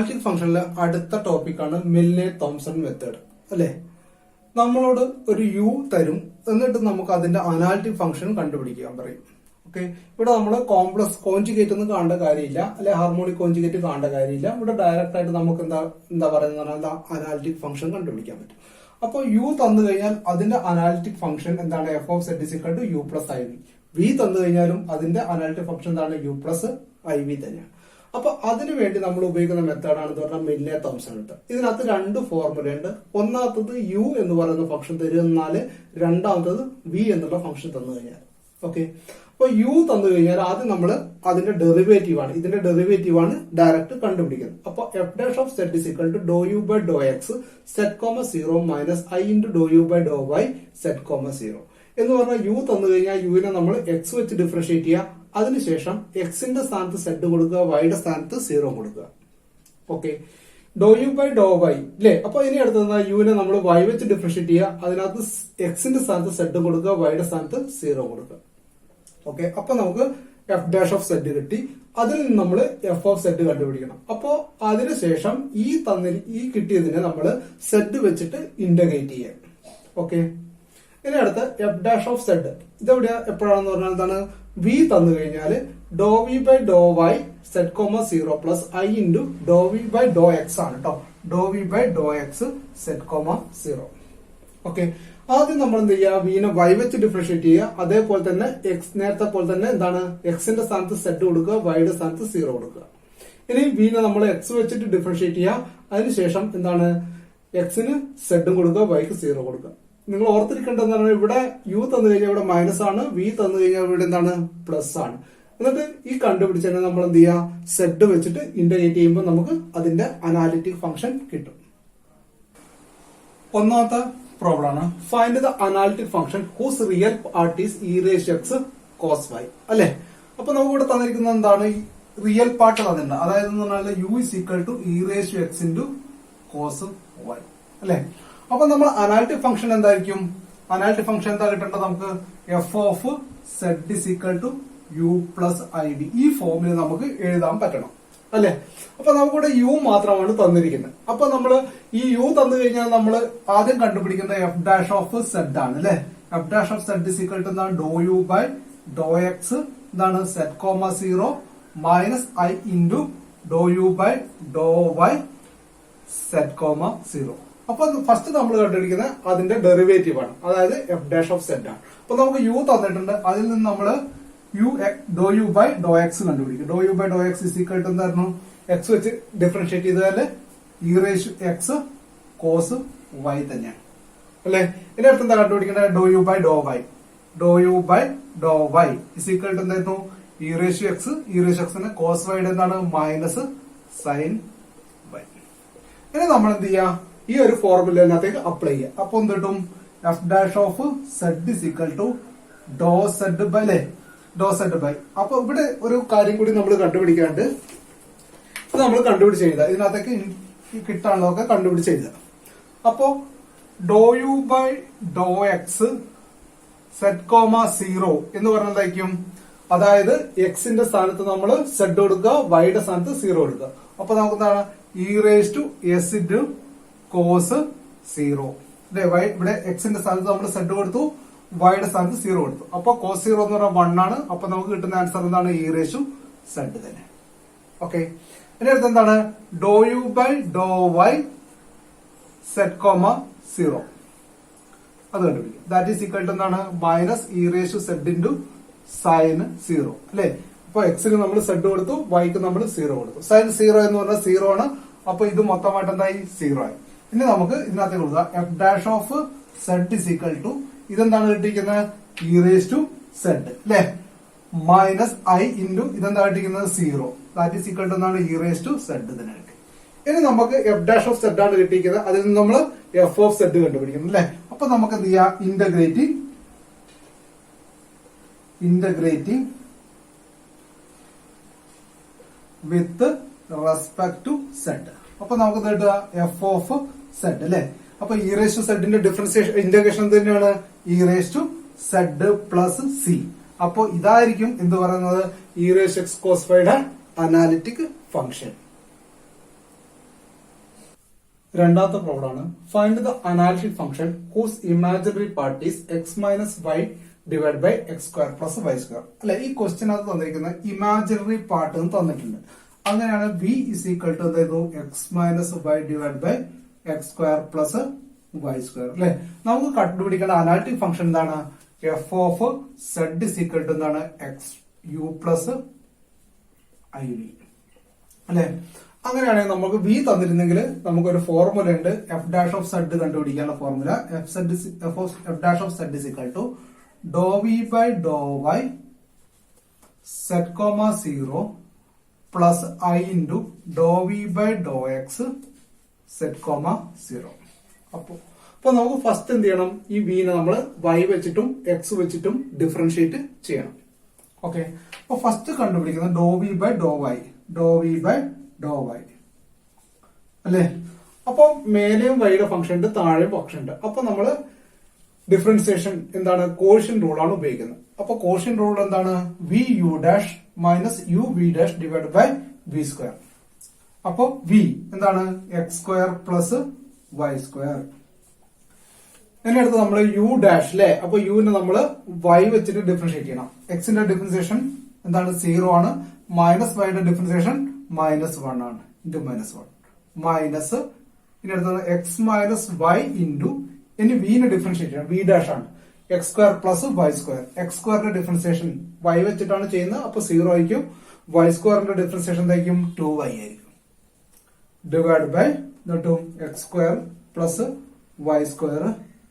Analytic ഫംഗ്ഷനിലെ അടുത്ത ടോപ്പിക്കാണ് Milne Thomson method അല്ലെ. നമ്മളോട് ഒരു യു തരും, എന്നിട്ട് നമുക്ക് അതിന്റെ അനാലിറ്റിക് ഫംഗ്ഷൻ കണ്ടുപിടിക്കാൻ പറയും. ഓക്കെ, ഇവിടെ നമ്മൾ കോംപ്ലക്സ് കോഞ്ചുഗേറ്റ് ഒന്നും കാണേണ്ട കാര്യമില്ല, അല്ലെ ഹാർമോണിക് കോഞ്ചുഗേറ്റ് കാണേണ്ട കാര്യമില്ല. ഇവിടെ ഡയറക്റ്റ് ആയിട്ട് നമുക്ക് എന്താ പറയുന്നത് അനാലിറ്റിക് ഫംഗ്ഷൻ കണ്ടുപിടിക്കാൻ പറ്റും. അപ്പൊ യു തന്നു കഴിഞ്ഞാൽ അതിന്റെ അനാലിറ്റിക് ഫംഗ്ഷൻ എന്താണ്? F of Z is equal to U plus I V. V തന്നു കഴിഞ്ഞാലും അതിന്റെ അനാലിറ്റിക് ഫംഗ്ഷൻ എന്താണ്? യു പ്ലസ് ഐ വി തന്നെയാണ്. അപ്പൊ അതിനു വേണ്ടി നമ്മൾ ഉപയോഗിക്കുന്ന മെത്തേഡാണ് പറഞ്ഞാൽ മിൽനെ തോംസൺ മെത്തേഡ്. ഇതിനകത്ത് രണ്ട് ഫോർമുലയുണ്ട്. ഒന്നാമത്തത് യു എന്ന് പറയുന്ന ഫംഗ്ഷൻ തരുന്നാല്, രണ്ടാമത്തത് വി എന്നുള്ള ഫംഗ്ഷൻ തന്നു കഴിഞ്ഞാൽ. ഓക്കെ, അപ്പൊ യു തന്നു കഴിഞ്ഞാൽ ആദ്യം നമ്മൾ അതിന്റെ ഡെറിവേറ്റീവ് ആണ്, ഇതിന്റെ ഡെറിവേറ്റീവ് ആണ് ഡയറക്റ്റ് കണ്ടുപിടിക്കുന്നത്. അപ്പൊ F dash of Z is equal to do U by Dr X Z comma zero minus I into do U by Dr Y Z comma zero എന്ന് പറഞ്ഞാൽ യു തന്നു കഴിഞ്ഞാൽ യുവിനെ നമ്മൾ എക്സ് വെച്ച് ഡിഫറൻഷിയേറ്റ് ചെയ്യുക. അതിനുശേഷം എക്സിന്റെ സ്ഥാനത്ത് സെഡ് കൊടുക്കുക, വൈയുടെ സ്ഥാനത്ത് സീറോ കൊടുക്കുക. Okay, do U by Dr Y അല്ലെ. അപ്പൊ ഇനി അടുത്തത് യുവിനെ നമ്മൾ വൈ വെച്ച് ഡിഫറൻഷിയേറ്റ് ചെയ്യുക. അതിനകത്ത് എക്സിന്റെ സ്ഥാനത്ത് സെഡ് കൊടുക്കുക, വൈയുടെ സ്ഥാനത്ത് സീറോ കൊടുക്കുക. ഓക്കെ, അപ്പൊ നമുക്ക് എഫ് ഡാഷ് ഓഫ് സെഡ് കിട്ടി. അതിൽ നിന്ന് നമ്മൾ എഫ് ഓഫ് സെഡ് കണ്ടുപിടിക്കണം. അപ്പോ അതിനുശേഷം ഈ കിട്ടിയതിനെ നമ്മൾ സെഡ് വെച്ചിട്ട് ഇന്റഗ്രേറ്റ് ചെയ്യാം. ഓക്കെ, ഇനി അടുത്ത് എഫ് ഡാഷ് ഓഫ് സെഡ് ഇതെവിടെയാ എപ്പോഴാണെന്ന് പറഞ്ഞാൽ എന്താണ്? വി തന്നു കഴിഞ്ഞാൽ ഡോ V by Dr Y Z comma zero plus I into ഡോ വി ബൈ ഡോ എക്സ് ആണ് കേട്ടോ. ഡോ V by Dr X Z comma zero. Okay, ആദ്യം നമ്മൾ എന്ത് ചെയ്യുക? വീനെ വൈ വെച്ച് ഡിഫറൻഷിയേറ്റ് ചെയ്യുക. അതേപോലെ തന്നെ എക്സ് നേരത്തെ പോലെ തന്നെ എന്താണ്? എക്സിന്റെ സ്ഥാനത്ത് സെഡ് കൊടുക്കുക, വൈയുടെ സ്ഥാനത്ത് സീറോ കൊടുക്കുക. ഇനി വീനെ നമ്മൾ എക്സ് വെച്ചിട്ട് ഡിഫറൻഷിയേറ്റ് ചെയ്യുക. അതിനുശേഷം എന്താണ്? എക്സിന് സെഡും കൊടുക്കുക, വൈക്ക് സീറോ കൊടുക്കുക. നിങ്ങൾ ഓർത്തിരിക്കേണ്ടതെന്ന് പറഞ്ഞാൽ ഇവിടെ യു തന്നു കഴിഞ്ഞാൽ ഇവിടെ മൈനസ് ആണ്, വി തന്നു കഴിഞ്ഞാൽ ഇവിടെ എന്താണ്? പ്ലസ് ആണ്. എന്നിട്ട് ഈ കണ്ടുപിടിച്ചതിനെ നമ്മൾ എന്ത് ചെയ്യുക? സെഡ് വെച്ചിട്ട് ഇന്റഗ്രേറ്റ് ചെയ്യുമ്പോൾ നമുക്ക് അതിന്റെ അനാലിറ്റിക് ഫംഗ്ഷൻ കിട്ടും. ഒന്നാമത്തെ പ്രോബ്ലം ആണ് find the analytic function whose real part is E raise to X cos Y അല്ലെ. അപ്പൊ നമുക്ക് ഇവിടെ തന്നിരിക്കുന്നത് എന്താണ്? റിയൽ പാർട്ട് തന്നിട്ടുണ്ട്. അതായത് U is equal to E raise to X into cos Y അല്ലെ. അപ്പൊ നമ്മൾ അനാലിറ്റിക് ഫംഗ്ഷൻ എന്തായിരിക്കും? അനാലിറ്റിക് ഫംഗ്ഷൻ എന്താ കിട്ടേണ്ടത് നമുക്ക്? F of Z is equal to U plus I V. ഈ ഫോമിൽ നമുക്ക് എഴുതാൻ പറ്റണം അല്ലെ. അപ്പൊ നമുക്കിവിടെ യു മാത്രമാണ് തന്നിരിക്കുന്നത്. അപ്പൊ നമ്മൾ ഈ യു തന്നു കഴിഞ്ഞാൽ നമ്മൾ ആദ്യം കണ്ടുപിടിക്കുന്ന എഫ് ഡാഷ് ഓഫ് സെഡ് ആണ് അല്ലെ. F dash of Z is equal to എന്താണ്? ഡോ യു ബൈ ഡോ എക്സ് എന്താണ്? Z comma zero minus I into do U by Dr Y Z comma zero. അപ്പൊ ഫസ്റ്റ് നമ്മൾ കണ്ടുപിടിക്കുന്നത് അതിന്റെ ഡെറിവേറ്റീവ് ആണ്, അതായത് എഫ് ഡാഷ് ഓഫ് സെഡ് ആണ്. അപ്പൊ നമുക്ക് യു തന്നിട്ടുണ്ട്, അതിൽ നിന്ന് നമ്മൾ ഡോ യു ബൈ ഡോ എക്സ് കണ്ടുപിടിക്കും. ഡോ U by Dr X is equal to എന്തായിരുന്നു? എക്സ് വെച്ച് ഡിഫറൻഷിയേറ്റ് ചെയ്താൽ E raise to X cos Y തന്നെയാണ് അല്ലെ. ഇതിന്റെ അടുത്ത് എന്താ കണ്ടുപിടിക്കേണ്ടത്? ഡോ യു ബൈ ഡോ വൈ. ഡോ U by Dr Y is equal to എന്തായിരുന്നു? E raise to X. E raise to X cos വൈയുടെ എന്താണ്? Minus sine Y. ഇനി നമ്മൾ എന്ത് ചെയ്യാ? ഈ ഒരു ഫോർമുലയിനകത്തേക്ക് അപ്ലൈ ചെയ്യുക. അപ്പൊ എന്ത് കിട്ടും? F dash of Z is equal to do Z by അല്ലെ, ഡോ സെഡ് ബൈ. അപ്പൊ ഇവിടെ ഒരു കാര്യം കൂടി നമ്മൾ കണ്ടുപിടിക്കാണ്ട് ഇത് നമ്മൾ കണ്ടുപിടിച്ച് എഴുതുക. ഇതിനകത്തേക്ക് കിട്ടാനുള്ളതൊക്കെ കണ്ടുപിടിച്ച് എഴുതുക. അപ്പോ ഡോ U by Dr X Z comma zero എന്ന് പറഞ്ഞതായിരിക്കും. അതായത് എക്സിന്റെ സ്ഥാനത്ത് നമ്മൾ സെഡ് കൊടുക്കുക, വൈയുടെ സ്ഥാനത്ത് സീറോ കൊടുക്കുക. അപ്പൊ നമുക്ക് എന്താണ്? E raise to S into cos zero അല്ലെ. വൈ ഇവിടെ എക്സിന്റെ സ്ഥാനത്ത് നമ്മൾ സെഡ് കൊടുത്തു, വൈയുടെ സ്ഥാനത്ത് സീറോ കൊടുത്തു. അപ്പൊ കോസ് സീറോ എന്ന് പറഞ്ഞാൽ 1 ആണ്. അപ്പൊ നമുക്ക് കിട്ടുന്ന ആൻസർ എന്താണ്? ഇ റേസ് ടു സെഡ് തന്നെ. ഓക്കെ, ഇതിന്റെ അടുത്ത് എന്താണ്? ഡോ U by Dr Y Z comma zero അത് കണ്ടുപിടിക്കും. ദാറ്റ് ഈസ് ഈക്വൽ ടു എന്താണ്? Minus E raise to Z into sine zero അല്ലെ. അപ്പൊ എക്സിന് നമ്മൾ സെഡ് കൊടുത്തു, വൈക്ക് നമ്മൾ സീറോ കൊടുത്തു. സൈൻ സീറോ എന്ന് പറഞ്ഞാൽ സീറോ ആണ്. അപ്പൊ ഇത് മൊത്തമായിട്ട് എന്തായി? സീറോ ആയി. ഇനി നമുക്ക് ഇതിനകത്ത് കൊടുക്കുക F dash of Z is equal to ഇതെന്താണ് കിട്ടിയിരിക്കുന്നത്? ഇ റേസ് ടു സെഡ് അല്ലെ മൈനസ് ഐ ഇൻറ്റു ഇതെന്താ കിട്ടിയിരിക്കുന്നത്? Zero. That is equal to എന്താണ്? ഇ റേസ് ടു സെഡ് തന്നെ കിട്ടി. ഇനി നമുക്ക് എഫ് ഡാഷ് ഓഫ് സെഡ് ആണ് കിട്ടിയിരിക്കുന്നത്. അതിൽ നിന്ന് നമ്മൾ എഫ് ഓഫ് സെഡ് കണ്ടുപിടിക്കണം അല്ലെ. അപ്പൊ നമുക്ക് എന്ത് ചെയ്യാം? Integrating with respect to Z. അപ്പൊ നമുക്ക് കിട്ടുക എഫ് ഓഫ് സെഡ് അല്ലെ. അപ്പൊ ഇ റേസ് ടു സെഡിന്റെ ഡിഫറൻസിയേഷൻ ഇന്റഗ്രേഷൻ തന്നെയാണ് E raise to Z plus C. അപ്പോ ഇതായിരിക്കും എന്ത് പറയുന്നത്? E raise to X cos വൈയുടെ അനാലിറ്റിക് ഫംഗ്ഷൻ. രണ്ടാമത്തെ പ്രോബ്ലം ആണ് find the analytic function whose imaginary part is X minus Y divide by X square plus Y square. അല്ലെ, ഈ ക്വസ്റ്റ്യനകത്ത് തന്നിരിക്കുന്ന ഇമാജിനറി പാർട്ട് എന്ന് തന്നിട്ടുണ്ട്. അങ്ങനെയാണ് ബി ഇസ് ഈക്വൽ ടു എന്തായിരുന്നു X minus Y divide by X square plus Y square. അല്ലെ, നമുക്ക് കണ്ടുപിടിക്കേണ്ട അനാലിറ്റിക് ഫംഗ്ഷൻ എന്താണ്? F of Z is equal to എന്താണ്? X U plus I V. അല്ലെ, അങ്ങനെയാണെങ്കിൽ നമുക്ക് വി തന്നിരുന്നെങ്കിൽ നമുക്കൊരു ഫോർമുല ഉണ്ട്. എഫ് ഡാഷ് ഓഫ് സെഡ് കണ്ടുപിടിക്കാനുള്ള formula F dash of Z is equal to ഡോ V by Dr Y Z comma 0 plus I into ഡോ V by Dr X Z comma 0. അപ്പൊ നമുക്ക് ഫസ്റ്റ് എന്ത് ചെയ്യണം? ഈ വിനെ നമ്മൾ വൈ വെച്ചിട്ടും എക്സ് വെച്ചിട്ടും ഡിഫറൻഷിയേറ്റ് ചെയ്യണം. ഓക്കെ, അപ്പൊ ഫസ്റ്റ് കണ്ടുപിടിക്കുന്നത് ഡോ വി ബൈ ഡോ വൈ, ഡോ വി ബൈ ഡോ വൈ. അല്ലെ, അപ്പൊ മേലെയും വൈയുടെ ഫംഗ്ഷൻ ഉണ്ട്, താഴെയും ഫംഗ്ഷൻ ഉണ്ട്. അപ്പൊ നമ്മള് ഡിഫറൻസിയേഷൻ എന്താണ്? കോഷ്യൻ റൂൾ ആണ് ഉപയോഗിക്കുന്നത്. അപ്പൊ കോഷ്യൻ റൂൾ എന്താണ്? V U dash minus U V dash divide by V square. അപ്പൊ വി എന്താണ്? X square plus Y square. ഇതിന്റെ അടുത്ത് നമ്മൾ യു ഡാഷ് അല്ലെ, അപ്പൊ യുവിനെ നമ്മൾ വൈ വെച്ചിട്ട് ഡിഫറൻഷിയേറ്റ് ചെയ്യണം. എക്സിന്റെ ഡിഫറൻസിയേഷൻ എന്താണ്? 0 ആണ്. മൈനസ് വൈയുടെ ഡിഫറൻസിയേഷൻ -1 ആണ്. ഇൻറ്റു -1 മൈനസ് ഇനി അടുത്തത് എക്സ് മൈനസ് വൈ ഇൻറ്റു ഇനി വിനെ ഡിഫറൻഷിയേറ്റ് ചെയ്യണം. വി ഡാഷ് ആണ് X square plus Y square. X സ്ക്വയറിന്റെ ഡിഫറൻസിയേഷൻ വൈ വെച്ചിട്ടാണ് ചെയ്യുന്നത്, അപ്പൊ 0 ആയിരിക്കും. വൈ സ്ക്വയറിന്റെ ഡിഫറൻസിയേഷൻ എന്തായിരിക്കും? 2y ആയിരിക്കും. Divide by X square plus Y square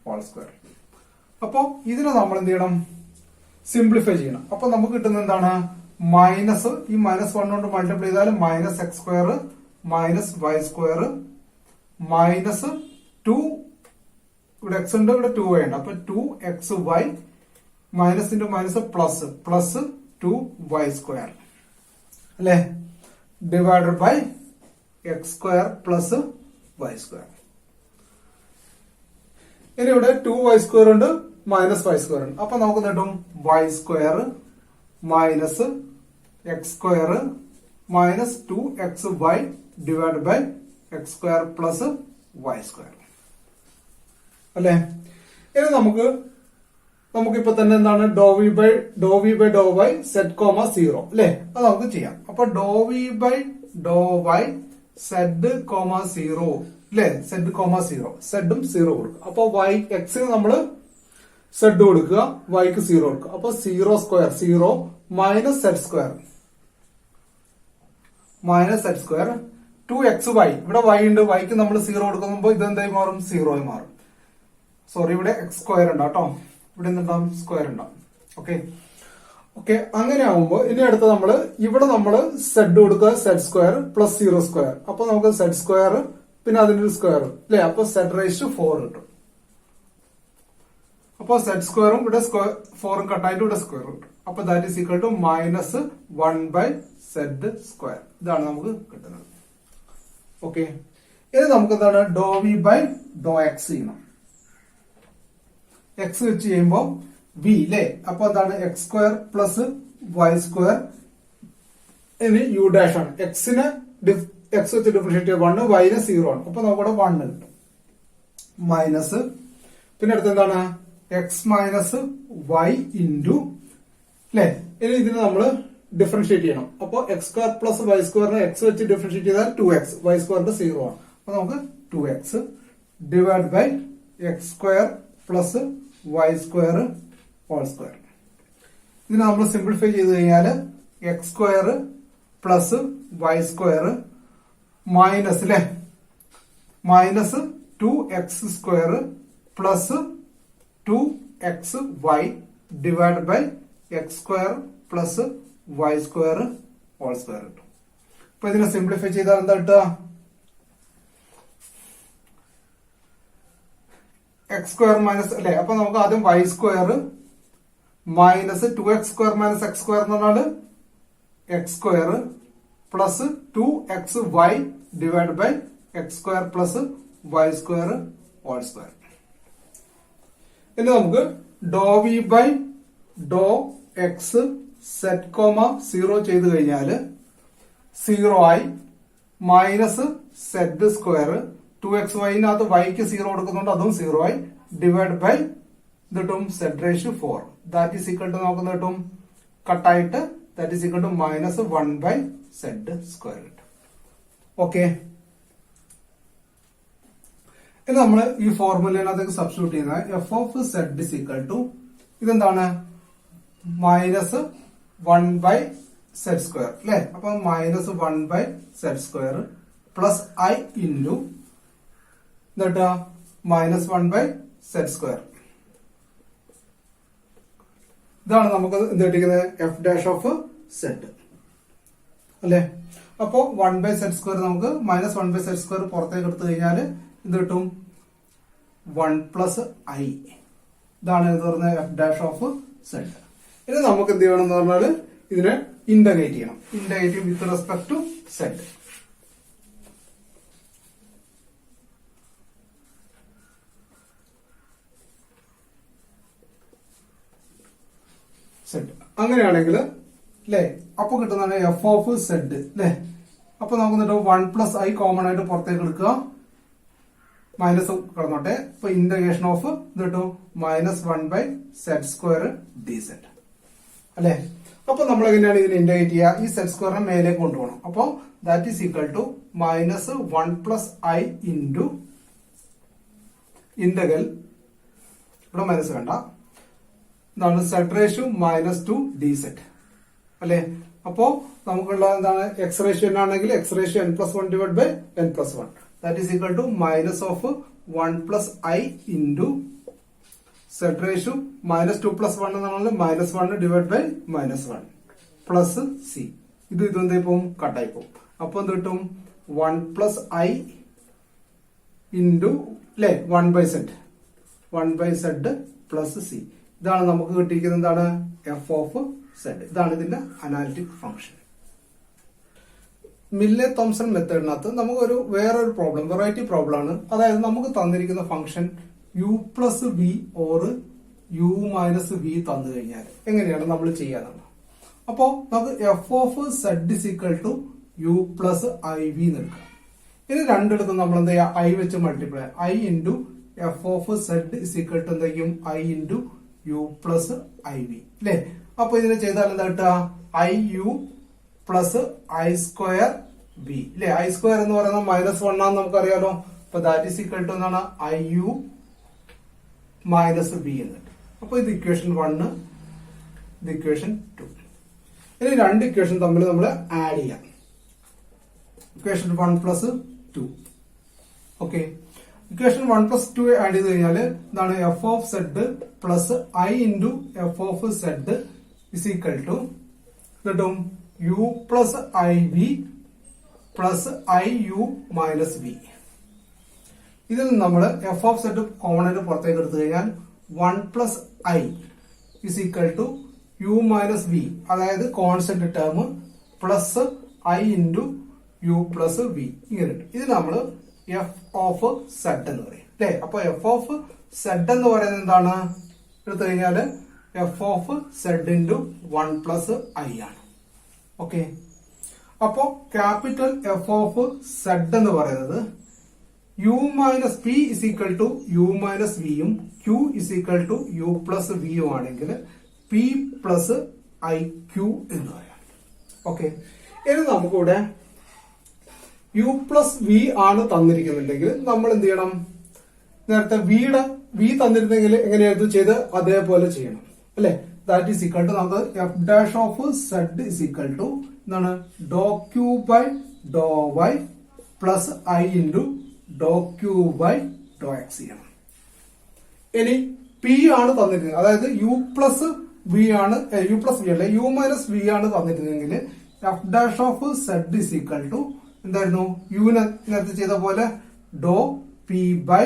whole square. അപ്പോ ഇതിനെ നമ്മൾ എന്ത് ചെയ്യണം? സിംപ്ലിഫൈ ചെയ്യണം. അപ്പൊ നമുക്ക് കിട്ടുന്നത് എന്താണ്? മൈനസ് ഈ -1 കൊണ്ട് മൾട്ടിപ്ലൈ ചെയ്താൽ minus X square minus Y square minus 2, ഇവിടെ എക്സ് ഉണ്ട്, ഇവിടെ 2y ഉണ്ട്. അപ്പൊ 2xy minus into minus plus plus 2y square അല്ലെ, divided by X square plus Y square. ഇനി ഇവിടെ 2y സ്ക്വയർ ഉണ്ട്, മൈനസ് വൈ സ്ക്വയർ ഉണ്ട്. അപ്പൊ നമുക്ക് കിട്ടും Y square minus X square minus 2xy divide by X square plus Y square. അല്ലെ, ഇനി നമുക്കിപ്പോ തന്നെ എന്താണ്? ഡോ V by Dr Y Z comma 0 അല്ലെ, അത് നമുക്ക് ചെയ്യാം. അപ്പൊ ഡോ V by Dr Y Z comma 0 അല്ലെ, സെഡ് കോമ 0, സെഡും 0 കൊടുക്കുക. അപ്പൊ വൈ എക്സിന് നമ്മള് സെഡ് കൊടുക്കുക, വൈക്ക് 0 കൊടുക്കുക. അപ്പൊ 0 square 0 minus Z square 2xy. ഇവിടെ y ഉണ്ട്, yക്ക് നമ്മൾ 0 കൊടുക്കുമ്പോൾ ഇത് എന്തായി മാറും? 0 ആയി മാറും. സോറി, ഇവിടെ എക്സ് സ്ക്വയർ ഉണ്ടാവും കേട്ടോ, ഇവിടെ എന്തുണ്ടാവും? സ്ക്വയർ ഉണ്ടാവും. ഓക്കെ, അങ്ങനെ ആവുമ്പോ ഇനി അടുത്ത നമ്മള് ഇവിടെ നമ്മള് സെഡ് കൊടുക്കുക, സെഡ് സ്ക്വയർ പ്ലസ് 0 സ്ക്വയർ. അപ്പൊ നമുക്ക് സെഡ് സ്ക്വയർ പിന്നെ അതിന്റെ ഒരു സ്ക്വയർ അല്ലെ, അപ്പൊ സെഡ് റൈസ് ടു 4 കിട്ടും. അപ്പൊ സെഡ് സ്ക്വയറും ഇവിടെ 4ഉം കട്ടായിട്ട് ഇവിടെ സ്ക്വയർ കിട്ടും. അപ്പൊ that is equal to -1 by Z square. ഇതാണ് നമുക്ക് കിട്ടുന്നത്. ഓക്കെ, ഇത് നമുക്ക് എന്താണ്? ഡോ വി ബൈ ഡോ എക്സ് ചെയ്യണം. എക്സ് വെച്ച് ചെയ്യുമ്പോ വി അല്ലേ, അപ്പൊ എന്താണ്? X square plus Y square. ഇനി യു ഡാഷ് ആണ്. എക്സിന് എക്സ് വെച്ച് ഡിഫറൻഷിയേറ്റ് 1, വൈന് 0 ആണ്. അപ്പൊ നമുക്കിവിടെ 1 കിട്ടും. മൈനസ് പിന്നെ അടുത്ത് എന്താണ്? എക്സ് മൈനസ് വൈ ഇൻറ്റു അല്ലെ, ഇനി ഇതിന് നമ്മള് ഡിഫറൻഷിയേറ്റ് ചെയ്യണം. അപ്പൊ എക്സ് സ്ക്വയർ പ്ലസ് വൈ സ്ക്വയറിന് എക്സ് വെച്ച് ഡിഫറൻഷിയേറ്റ് ചെയ്താൽ 2x, വൈ സ്ക്വയറിന്റെ 0 ആണ്. അപ്പൊ നമുക്ക് 2x divide by X square plus Y square whole square. ഇതിനെ നമ്മൾ സിംപ്ലിഫൈ ചെയ്ത് കഴിഞ്ഞാൽ X square plus Y square minus അല്ലെ, minus 2x square plus 2xy divide by X square plus Y square whole square കിട്ടും. അപ്പൊ ഇതിനെ simplify ചെയ്താൽ എന്താ കിട്ടുക? എക്സ് സ്ക്വയർ മൈനസ് അല്ലെ, അപ്പൊ നമുക്ക് ആദ്യം Y square minus 2x square minus X square എന്ന് പറഞ്ഞാൽ X square plus 2xy divide by X square plus Y square whole square. ഇനി നമുക്ക് ഡോ V by Dr X Z comma 0 ചെയ്ത് കഴിഞ്ഞാല് 0 ആയി മൈനസ് സെഡ് സ്ക്വയർ 2xy വൈക്ക് 0 കൊടുക്കുന്നുണ്ട്, അതും 0 ആയി. ഡിവൈഡ് ബൈ ഇത് കിട്ടും z⁴. That is equal to നമുക്ക് കിട്ടും കട്ടായിട്ട് that is equal to -1/z² കിട്ടും. ഓക്കെ, ഇത് നമ്മൾ ഈ ഫോർമുലയിനകത്തേക്ക് സബ്സ്റ്റിറ്റ്യൂട്ട് ചെയ്യുന്ന f(z) is equal to ഇതെന്താണ് -1/z² അല്ലെ. അപ്പൊ -1/z² പ്ലസ് I ഇൻറ്റു എന്നിട്ട് -1/z². ഇതാണ് നമുക്ക് എന്ത് കിട്ടിക്കുന്നത് f'(z) അല്ലെ. അപ്പോ 1/z² നമുക്ക് -1/z² പുറത്തേക്ക് എടുത്തു കഴിഞ്ഞാൽ ഇത് കിട്ടും 1+i. ഇതാണ് എന്ന് പറഞ്ഞ f'(z). ഇനി നമുക്ക് എന്ത് ചെയ്യണം എന്ന് പറഞ്ഞാൽ ഇതിനെ ഇന്റഗ്രേറ്റ് ചെയ്യണം. Integrate with respect to z. അങ്ങനെയാണെങ്കിൽ അല്ലെ അപ്പൊ കിട്ടുന്നതാണ് f(z) അല്ലെ. അപ്പൊ നമുക്ക് 1+i കോമൺ ആയിട്ട് പുറത്തേക്ക് എടുക്കുക, മൈനസ് കിടന്നോട്ടെ. അപ്പൊ ഇന്റഗ്രേഷൻ ഓഫ് ഇത് കിട്ടും -1/z² dz അല്ലെ. അപ്പൊ നമ്മൾ എങ്ങനെയാണ് ഇതിനെ ഇന്റഗ്രേറ്റ് ചെയ്യുക? ഈ z² മേലേക്ക് കൊണ്ടുപോകണം. അപ്പൊ that is equal to -1+i into integral, ഇവിടെ മൈനസ് വേണ്ട, എന്താണ് z⁻² dz അല്ലെ. അപ്പോ നമുക്കുള്ള എന്താണ് x റേഷ്യോ ആണെങ്കിൽ x⁻n+1 divide by n+1. That is equal to minus of 1+i into z⁻² -2+1 എന്നാണ് -1 ഡിവൈഡ് ബൈ -1 പ്ലസ് c. ഇത് എന്ത് ഇപ്പം കട്ടായി പോകും. അപ്പൊ എന്ത് കിട്ടും 1+i ഇൻറ്റു അല്ലെ 1/z പ്ലസ് c. ഇതാണ് നമുക്ക് കിട്ടിയിരിക്കുന്നത് എന്താണ് f(z). ഇതാണ് ഇതിന്റെ അനാലിറ്റിക് ഫംഗ്ഷൻ. മില്ലെ തോംസൺ മെത്തേഡിനകത്ത് നമുക്കൊരു വേറൊരു പ്രോബ്ലം, വെറൈറ്റി പ്രോബ്ലം ആണ്. അതായത് നമുക്ക് തന്നിരിക്കുന്ന ഫംഗ്ഷൻ u+v ഓർ u-v തന്നു കഴിഞ്ഞാൽ എങ്ങനെയാണ് നമ്മൾ ചെയ്യാന്നുള്ളത്. അപ്പോ നമുക്ക് f(z) is equal to u+iv എടുക്കാം. ഇനി രണ്ടിടത്തും നമ്മൾ എന്താ ചെയ്യുക, i വെച്ച് multiply, i into f(z) is equal to എന്തായിരിക്കും i ഇൻറ്റു u+iv അല്ലെ. അപ്പൊ ഇതിനെ ചെയ്താൽ എന്താ കിട്ടുക, iu പ്ലസ് i²v അല്ലെ. i² എന്ന് പറയുന്നത് -1 ആണെന്ന് നമുക്കറിയാലോ. അപ്പൊ ദാറ്റ് ഈസ് ഈക്വൽ ടു എന്താണ് iu - v എന്നിട്ട്. അപ്പൊ ഇത് ഇക്വേഷൻ 1, ഇത് ഇക്വേഷൻ 2. ഇനി രണ്ട് ഇക്വേഷൻ തമ്മിൽ നമ്മൾ ആഡ് ചെയ്യാം. ഇക്വേഷൻ 1 + 2. ഓക്കെ, ഇക്വേഷൻ 1 + 2 ആഡ് ചെയ്ത് കഴിഞ്ഞാൽ എന്താണ് f(z) plus i into f(z) is equal to കിട്ടും u+iv പ്ലസ് iu - v. ഇതിൽ നമ്മൾ f(z) കോമൺ ആയിട്ട് പുറത്തേക്ക് എടുത്തു കഴിഞ്ഞാൽ 1+i is equal to u - v, അതായത് constant term plus i into u+v ഇങ്ങനെ. ഇത് നമ്മൾ f(z) എന്ന് പറയും അല്ലെ. അപ്പൊ f(z) എന്ന് പറയുന്നത് എന്താണ് എടുത്തു കഴിഞ്ഞാല് f(z) ഇൻറ്റു 1+i ആണ്. ഓക്കെ, അപ്പോ ക്യാപിറ്റൽ f(z) എന്ന് പറയുന്നത് u - p is equal to u - v യും q is equal to u+v യും ആണെങ്കിൽ p പ്ലസ് iq എന്ന് പറയാം. ഓക്കെ, ഇനി നമുക്കിവിടെ u+v ആണ് തന്നിരിക്കുന്നുണ്ടെങ്കിൽ നമ്മൾ എന്ത് ചെയ്യണം, നേരത്തെ v തന്നിരുന്നെങ്കിൽ എങ്ങനെയായിരുന്നു ചെയ്ത് അതേപോലെ ചെയ്യണം അല്ലെ. ദാറ്റ് ഈസ് ഈക്വൽ ടു നമുക്ക് f'(z) is equal to എന്താണ് ∂q by ∂y plus i into ∂q by ∂x ചെയ്യണം. ഇനി p ആണ് തന്നിരിക്കുന്നത്, അതായത് u+v ആണ്, u+v അല്ലെ u - v ആണ് തന്നിരുന്നെങ്കിൽ f'(z) is equal to എന്തായിരുന്നു u നേരത്തെ ചെയ്ത പോലെ ∂p by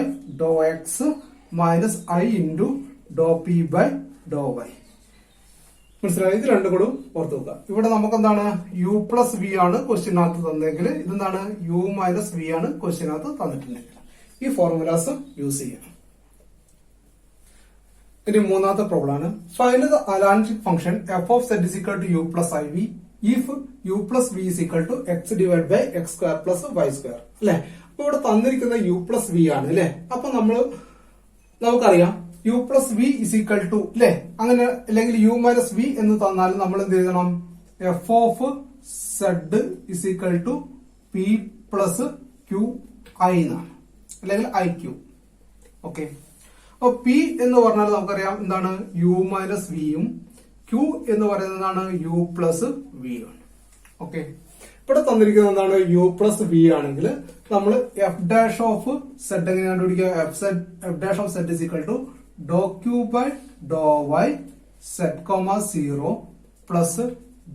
∂x minus i into ∂p by ∂y. മനസ്സിലായി? ഇത് രണ്ടും കൂടെ ഓർത്ത് വെക്കുക. ഇവിടെ നമുക്ക് എന്താണ് u+v ആണ് ക്വസ്റ്റ്യനകത്ത് തന്നെങ്കിൽ ഇതെന്താണ് u - v ആണ് ക്വസ്റ്റ്യനകത്ത് തന്നിട്ടുണ്ടെങ്കിൽ ഈ ഫോർമുലാസ് യൂസ് ചെയ്യണം. ഇനി മൂന്നാമത്തെ പ്രോബ്ലം ആണ്, find the analytic function f(z) is equal to u+iv if u+v is equal to x divided by x² plus y² അല്ലെ. അപ്പൊ ഇവിടെ തന്നിരിക്കുന്ന യു പ്ലസ് വി ആണ് അല്ലെ. അപ്പൊ നമുക്കറിയാം U plus V is equal to അല്ലെ, അങ്ങനെ അല്ലെങ്കിൽ യു മൈനസ് വി എന്ന് തന്നാൽ നമ്മൾ എന്ത് എഴുതണം, F of Z is equal to P plus Q I എന്നാണ്, അല്ലെങ്കിൽ ഐ ക്യു. ഓക്കെ, അപ്പൊ പി എന്ന് പറഞ്ഞാൽ നമുക്കറിയാം എന്താണ്, യു മൈനസ് വിയും ക്യു എന്ന് പറയുന്നതാണ് യു പ്ലസ് വി ആണ്. ഓക്കെ, ഇവിടെ തന്നിരിക്കുന്നത് എന്താണ്, യു പ്ലസ് വി ആണെങ്കിൽ നമ്മൾ എഫ് ഡാഷ് ഓഫ് സെഡ് എങ്ങനെ കണ്ടുപിടിക്കുക, F dash of Z is equal to do Q by Dr Y Z comma 0 plus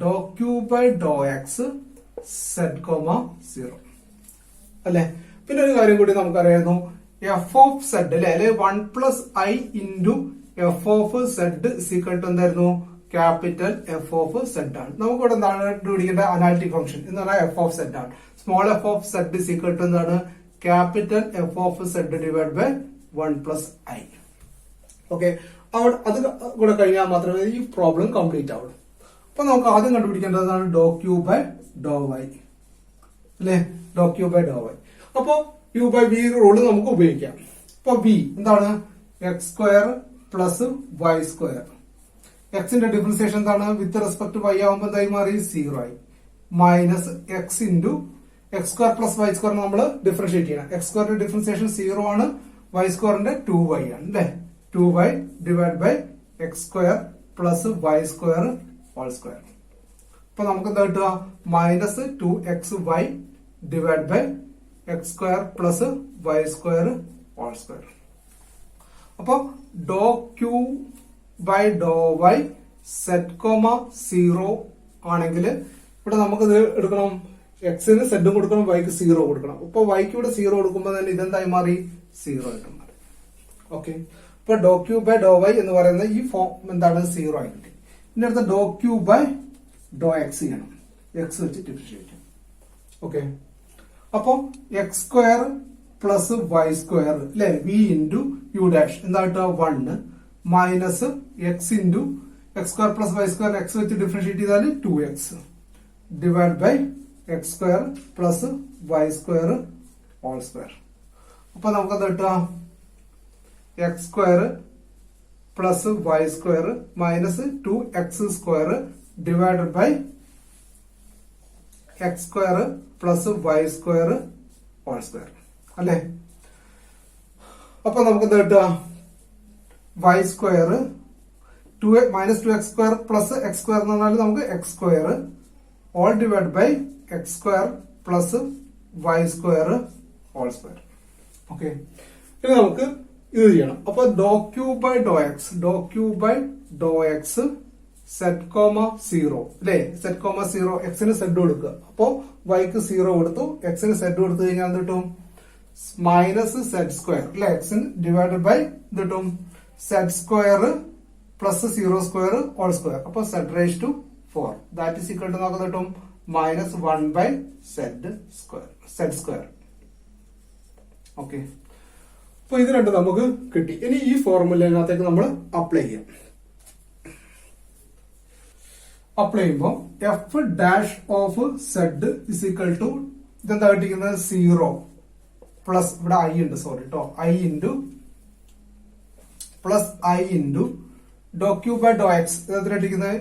do Q by Dr X Z comma 0 അല്ലെ. പിന്നെ ഒരു കാര്യം കൂടി നമുക്കറിയായിരുന്നു, എഫ് ഓഫ് സെഡ് അല്ലെ 1 plus I into f of z is equal to എന്തായിരുന്നു, capital f of Z ആണ്. നമുക്ക് ഇവിടെ എന്താണ് കണ്ടുപിടിക്കേണ്ട അനാലിറ്റിക് ഫംഗ്ഷൻ എന്ന് പറഞ്ഞാൽ എഫ് ഓഫ് സെഡ് ആണ്. Small F of z is equal to എന്താണ്, capital f of Z divide by 1 plus i. Okay, അവിടെ അത് കൂടെ കഴിഞ്ഞാൽ മാത്രമേ ഈ പ്രോബ്ലം കംപ്ലീറ്റ് ആവുള്ളൂ. അപ്പൊ നമുക്ക് ആദ്യം കണ്ടുപിടിക്കേണ്ടതാണ് do Q by Dr Y അല്ലെ, do Q by Dr Y. അപ്പോ യു ബൈ വി റൂള് നമുക്ക് ഉപയോഗിക്കാം. അപ്പൊ വി എന്താണ്, X square plus Y square. എക്സിന്റെ ഡിഫറൻസിയേഷൻ എന്താണ്, വിത്ത് റെസ്പെക്ട് വൈ ആവുമ്പോൾ എന്തായി മാറി, 0 ആയി, minus X into X square plus Y square നമ്മൾ ഡിഫറൻഷിയേറ്റ് ചെയ്യണം. എക്സ് സ്ക്വയറിന്റെ ഡിഫറൻസിയേഷൻ 0 ആണ്, വൈ സ്ക്വയറിന്റെ 2y ആണ് അല്ലെ. 2y divide by X square plus Y square whole square. അപ്പൊ നമുക്ക് എന്താ കിട്ടുക, minus 2xy divide by X square plus Y square whole square. അപ്പൊ do Q by Dr Y Z comma 0 ആണെങ്കിൽ ഇവിടെ നമുക്ക് ഇത് എടുക്കണം, എക്സിന് സെഡും കൊടുക്കണം, വൈക്ക് 0 കൊടുക്കണം. അപ്പൊ വൈക്ക് ഇവിടെ 0 കൊടുക്കുമ്പോൾ തന്നെ ഇതെന്തായി മാറി, 0 ആയിട്ട് മാറി. ഓക്കെ, ഇപ്പൊ ഡോ ക്യൂ ബൈ ഡോ വൈ എന്ന് പറയുന്ന ഈ ഫോം എന്താണ്, 0 ആയി കിട്ടി. ഇനി അടുത്ത do Q by Dr X ചെയ്യണം, എക്സ് വെച്ച് ഡിഫറൻഷിയേറ്റ് ചെയ്യണം. ഓക്കെ, അപ്പൊ X square plus Y square അല്ലെ, വി ഇൻറ്റു യു ഡാഷ് എന്താ കിട്ടുക, 1 minus X into X square plus Y square X വെച്ച് ഡിഫറൻഷിയേറ്റ് ചെയ്താൽ 2x divide by X square plus Y square whole square. അപ്പൊ നമുക്ക് എന്താ കിട്ടുക, X square plus Y square minus 2x square divided by X square plus Y square whole square അല്ലെ. അപ്പൊ നമുക്ക് എന്താ കിട്ടുക, y square minus 2x square plus x square എന്ന് പറഞ്ഞാൽ നമുക്ക് x square all divide by X square plus Y square whole square. Okay, ഇനി നമുക്ക് ഇത് ചെയ്യണം. അപ്പൊ do Q by Dr x, do Q by Dr X Z comma 0 അല്ലെ, Z comma 0 എക്സിന് സെഡ് കൊടുക്കുക. അപ്പോ വൈക്ക് 0 കൊടുത്തു, എക്സിന് സെഡ് കൊടുത്തു കഴിഞ്ഞാൽ എന്ത് കിട്ടും, മൈനസ് സെഡ് സ്ക്വയർ അല്ലെ, എക്സിന് ഡിവൈഡഡ് ബൈ എന്ത് കിട്ടും, z square plus 0 square whole square. അപ്പൊ z raise to 4 that is equal to നമുക്ക് കിട്ടും minus 1 by Z square, z square. Okay, അപ്പൊ ഇത് രണ്ടും നമുക്ക് കിട്ടി. ഇനി ഈ ഫോർമുലയിനകത്തേക്ക് നമ്മൾ അപ്ലൈ ചെയ്യാം. അപ്ലൈ ചെയ്യുമ്പോൾ f dash of Z is equal to ഇതെന്താ കിട്ടിക്കുന്നത്, 0 പ്ലസ് ഇവിടെ ഐ ഉണ്ട്, സോറി കേട്ടോ, i into plus I into do Q by Dr x ഇതെത്ര കിട്ടിക്കുന്നത്,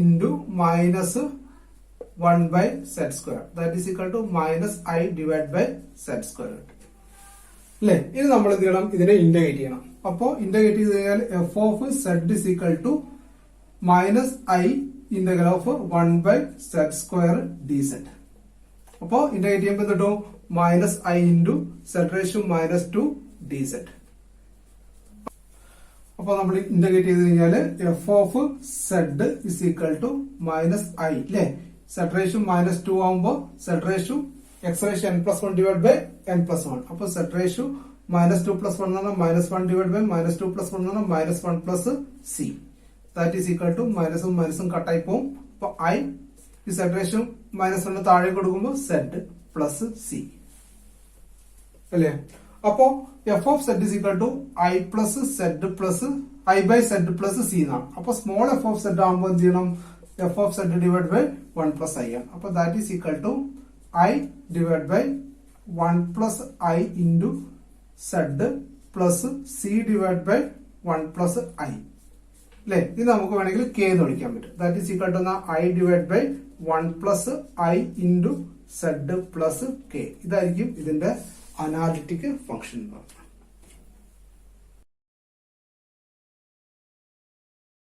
into minus 1 by Z square that is equal to minus i divide by Z square അല്ലെ. ഇനി നമ്മൾ എന്ത് ചെയ്യണം, ഇതിനെ ഇന്റഗ്രേറ്റ് ചെയ്യണം. അപ്പോ ഇന്റഗ്രേറ്റ് ചെയ്ത് കഴിഞ്ഞാൽ F of Z is equal to minus I integral of 1 by Z square D Z. അപ്പോ ഇന്റഗ്രേറ്റ് ചെയ്യുമ്പോൾ എന്ത് കിട്ടും, minus I into Z raise to minus 2 D Z. അപ്പൊ നമ്മൾ ഇന്റഗ്രേറ്റ് ചെയ്ത് കഴിഞ്ഞാൽ F of Z is equal to minus I അല്ലെ, Z raise to minus 2 ആവുമ്പോൾ Z raise to X raise n plus 1 divide by n plus 1. അപ്പൊ z raise to minus 2 plus 1 എന്ന് പറഞ്ഞാൽ minus 1 divide by minus 2 plus 1 എന്ന് പറഞ്ഞാൽ minus 1 plus c that is equal to മൈനസും മൈനസും കട്ടായി പോകും. അപ്പൊ ഐ ഈ സെഡ് റേസ് ടു മൈനസ് 1 താഴെ കൊടുക്കുമ്പോൾ സെഡ് പ്ലസ് സി അല്ലേ. അപ്പോ F of Z is equal to I plus Z plus I by Z plus C എന്നാണ്. അപ്പൊ സ്മോൾ എഫ് ഓഫ് സെഡ് ആകുമ്പോൾ എന്ത് ചെയ്യണം, F of Z divide by 1 plus I ആണ്. അപ്പൊ that is equal to I divide by 1 plus I into Z plus C divide by 1 plus I അല്ലെ. ഇത് നമുക്ക് വേണമെങ്കിൽ കെ എന്ന് വിളിക്കാൻ പറ്റും. That is equal to I divide by 1 plus I into Z plus K. ഇതായിരിക്കും ഇതിന്റെ analytic function എന്ന് പറയുന്നത്.